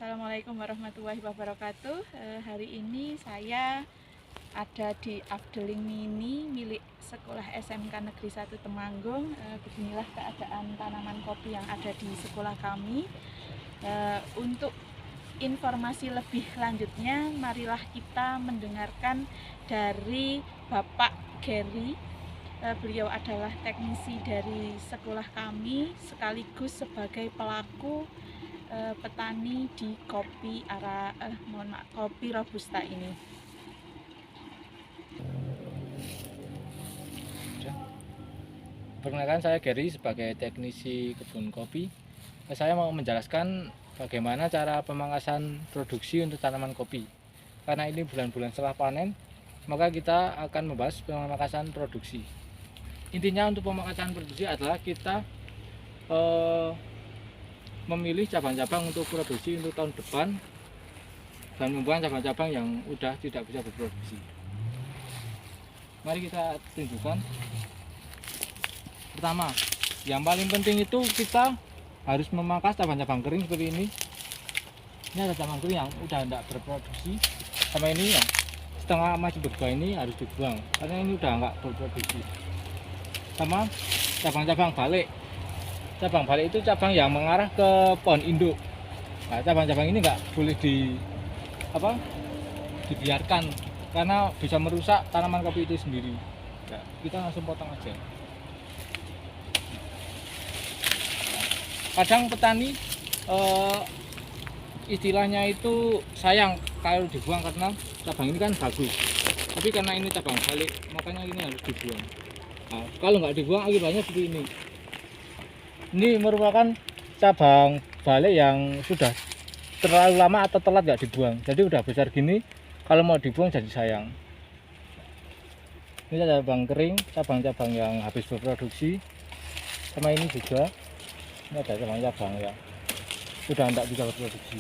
Assalamualaikum warahmatullahi wabarakatuh. Hari ini saya ada di Afdeling Mini milik Sekolah SMK Negeri 1 Temanggung. Beginilah keadaan tanaman kopi yang ada di sekolah kami. Untuk informasi lebih lanjutnya, marilah kita mendengarkan dari Bapak Gary. Beliau adalah teknisi dari sekolah kami sekaligus sebagai pelaku petani di kopi kopi robusta ini. Perkenalkan, saya Gary sebagai teknisi kebun kopi. Saya mau menjelaskan bagaimana cara pemangkasan produksi untuk tanaman kopi. Karena ini bulan-bulan setelah panen, maka kita akan membahas pemangkasan produksi. Intinya untuk pemangkasan produksi adalah kita memilih cabang-cabang untuk produksi untuk tahun depan dan membuang cabang-cabang yang udah tidak bisa berproduksi. Mari kita tunjukkan. Pertama, yang paling penting itu kita harus memangkas cabang-cabang kering seperti ini. Ini ada cabang kering yang udah tidak berproduksi, sama ini yang setengah masih berbuah ini harus dibuang karena ini udah nggak berproduksi. Sama cabang-cabang balik. Cabang balik itu cabang yang mengarah ke pohon induk. Nah, cabang-cabang ini nggak boleh dibiarkan karena bisa merusak tanaman kopi itu sendiri. Nah, kita langsung potong aja. Kadang petani istilahnya itu sayang kalau dibuang karena cabang ini kan bagus, tapi karena ini cabang balik makanya ini harus dibuang. Nah, kalau nggak dibuang akibatnya seperti ini. Ini merupakan cabang balik yang sudah terlalu lama atau telat nggak dibuang, jadi udah besar gini, kalau mau dibuang jadi sayang. Ini cabang kering, cabang-cabang yang habis berproduksi, sama ini juga. Ini ada cabang-cabang yang sudah tidak bisa berproduksi.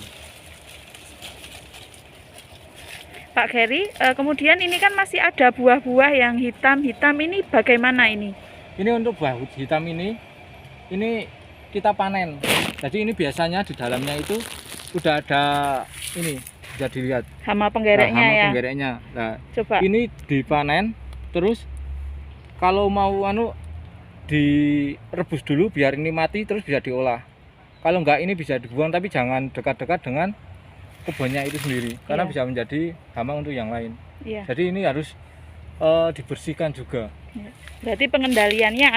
Pak Gary, kemudian ini kan masih ada buah-buah yang hitam-hitam, ini bagaimana ini? Ini untuk buah hitam ini kita panen. Jadi ini biasanya di dalamnya itu udah ada ini, bisa dilihat Hama penggereknya hama ya. penggereknya. Nah, Coba. ini dipanen, terus kalau mau direbus dulu biar ini mati, terus bisa diolah. Kalau enggak ini bisa dibuang, tapi jangan dekat-dekat dengan kebunnya itu sendiri karena bisa menjadi hama untuk yang lain. Jadi ini harus dibersihkan juga. Berarti pengendaliannya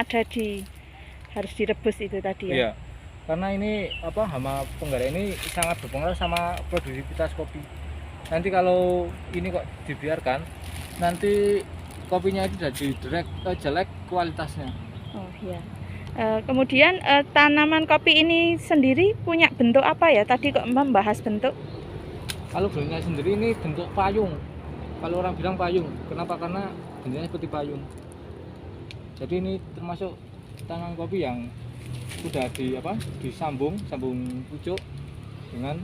harus direbus itu tadi ya? Iya, karena ini hama penggerak ini sangat berpengaruh sama produktivitas kopi. Nanti kalau ini kok dibiarkan, nanti kopinya itu jadi jelek kualitasnya. Oh iya. Kemudian tanaman kopi ini sendiri punya bentuk apa ya? Tadi kok membahas bentuk? Kalau bentuknya sendiri ini bentuk payung. Kalau orang bilang payung, kenapa? Karena bentuknya seperti payung. Jadi ini termasuk tanaman kopi yang sudah disambung pucuk dengan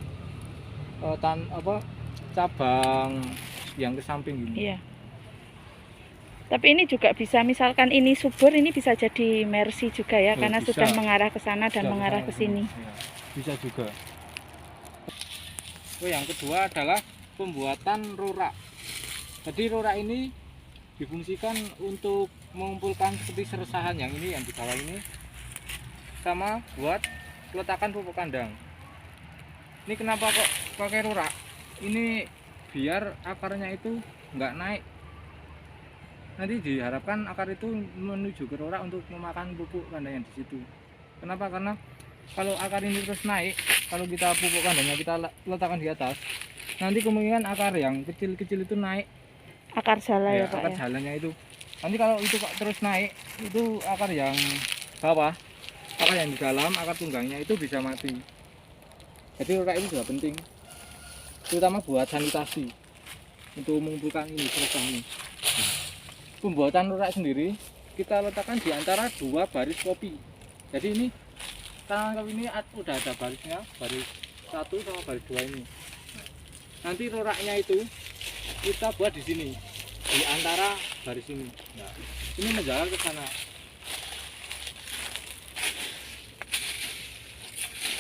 cabang yang ke samping gini. Iya. Tapi ini juga bisa, misalkan ini subur, ini bisa jadi mercy juga ya, karena bisa. sudah mengarah ke sana dan mengarah ke sini. Ya, bisa juga. Yang kedua adalah pembuatan rorak. Jadi rorak ini difungsikan untuk mengumpulkan seperti seresahan yang ini, yang di bawah ini, sama buat peletakan pupuk kandang. Ini kenapa kok pakai rorak? Ini biar akarnya itu nggak naik. Nanti diharapkan akar itu menuju ke rorak untuk memakan pupuk kandang yang di situ. Kenapa? Karena kalau akar ini terus naik, kalau kita pupuk kandangnya kita letakkan di atas, nanti kemungkinan akar yang kecil-kecil itu naik. Akar jala ya Pak akar ya? jalannya itu. Nanti kalau itu kok terus naik, itu akar yang bawah, akar yang di dalam, akar tunggangnya itu bisa mati. Jadi rorak ini juga penting, terutama buat sanitasi, untuk mengumpulkan ini seresahan ini. Pembuatan rorak sendiri kita letakkan di antara dua baris kopi. Jadi ini tanaman kopi ini udah ada barisnya, baris 1 sama baris 2 ini. Nanti roraknya itu kita buat di sini, di antara baris ini. Nah, ini menjalar ke sana.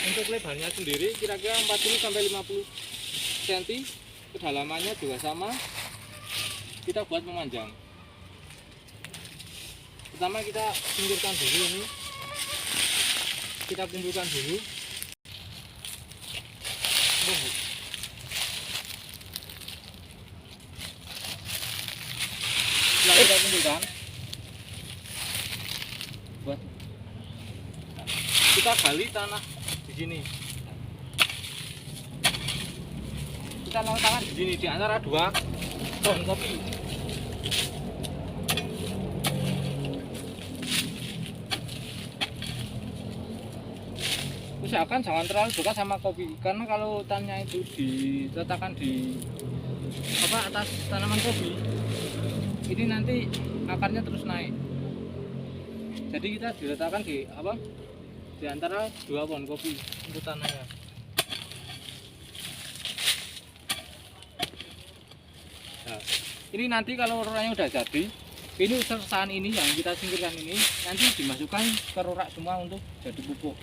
Untuk lebarnya sendiri kira-kira 40 sampai 50 cm, kedalamannya juga sama. Kita buat memanjang. Pertama kita singkirkan dulu ini. Kita kumpulkan dulu. Setelah kita kumpulkan, kita gali tanah di sini. Kita naruh tanah di sini di antara dua pohon kopi. Usahakan jangan terlalu dekat sama kopi, karena kalau tanahnya itu diletakkan di atas tanaman kopi, ini nanti akarnya terus naik. Jadi kita diletakkan di antara dua pohon kopi untuk tanahnya. Nah, ini nanti kalau roraknya udah jadi, ini sersahan ini yang kita singkirkan ini nanti dimasukkan ke rorak semua untuk jadi pupuk.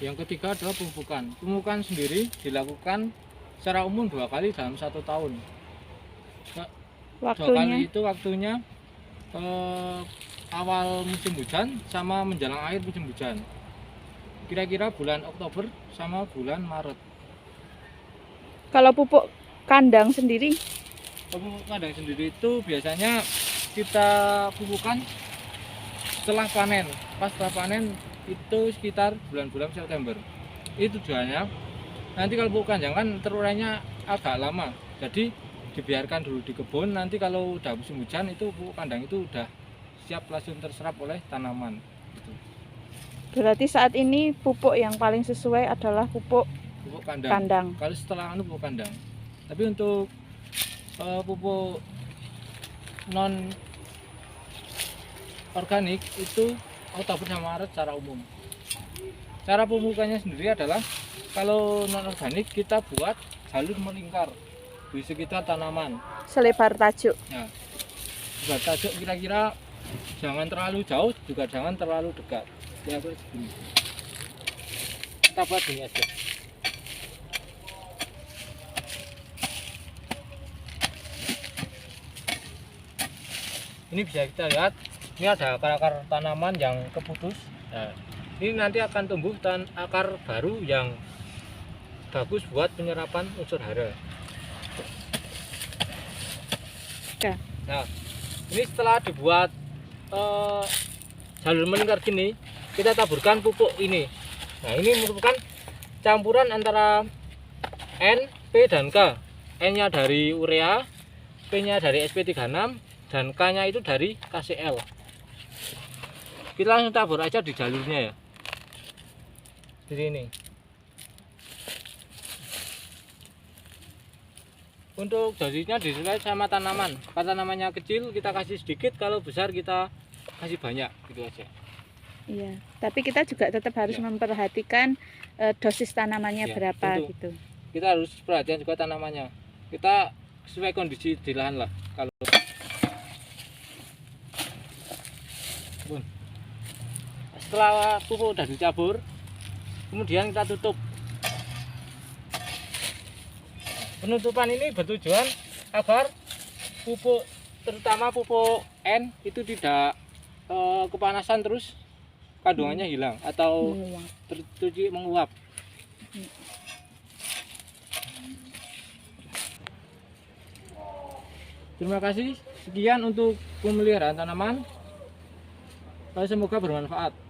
Yang ketiga adalah pemupukan. Pemupukan sendiri dilakukan secara umum 2 kali dalam 1 tahun. Nah, 2 kali itu waktunya awal musim hujan sama menjelang akhir musim hujan. Kira-kira bulan Oktober sama bulan Maret. Kalau pupuk kandang sendiri? Pupuk kandang sendiri itu biasanya kita pupukkan setelah panen. Pas setelah panen itu sekitar bulan-bulan September. Itu tujuannya nanti kalau pupuk kandang kan terurainya agak lama, jadi dibiarkan dulu di kebun. Nanti kalau udah musim hujan itu pupuk kandang itu udah siap langsung terserap oleh tanaman gitu. Berarti saat ini pupuk yang paling sesuai adalah pupuk kandang. Kalau setelah pupuk kandang. Tapi untuk pupuk non organik itu Oktober sama Maret secara umum. Cara pemupukannya sendiri adalah kalau non organik kita buat jalur melingkar di sekitar tanaman. Selebar tajuk. Nah, selebar tajuk kira-kira jangan terlalu jauh, juga jangan terlalu dekat. Ya, begini. Kita buat gini aja. Ini bisa kita lihat, ini ada akar-akar tanaman yang keputus. Nah, ini nanti akan tumbuh akar baru yang bagus buat penyerapan unsur hara. Nah, ini setelah dibuat jalur melingkar gini, kita taburkan pupuk ini. Nah, ini merupakan campuran antara N, P, dan K. N-nya dari urea, P-nya dari SP36, dan K-nya itu dari KCL. Kita langsung tabur aja di jalurnya ya. Di sini. Untuk dosisnya disesuaikan sama tanaman. Kalau tanamannya kecil kita kasih sedikit, kalau besar kita kasih banyak, gitu aja. Iya, tapi kita juga tetap harus memperhatikan dosis tanamannya berapa tentu. gitu. Kita harus perhatian juga tanamannya. Kita sesuai kondisi di lahan lah. Kalau setelah pupuk udah dicabur, kemudian kita tutup. Penutupan ini bertujuan agar pupuk, terutama pupuk N itu tidak kepanasan terus kandungannya hilang atau tercuci menguap. Terima kasih, sekian untuk pemeliharaan tanaman. Semoga bermanfaat.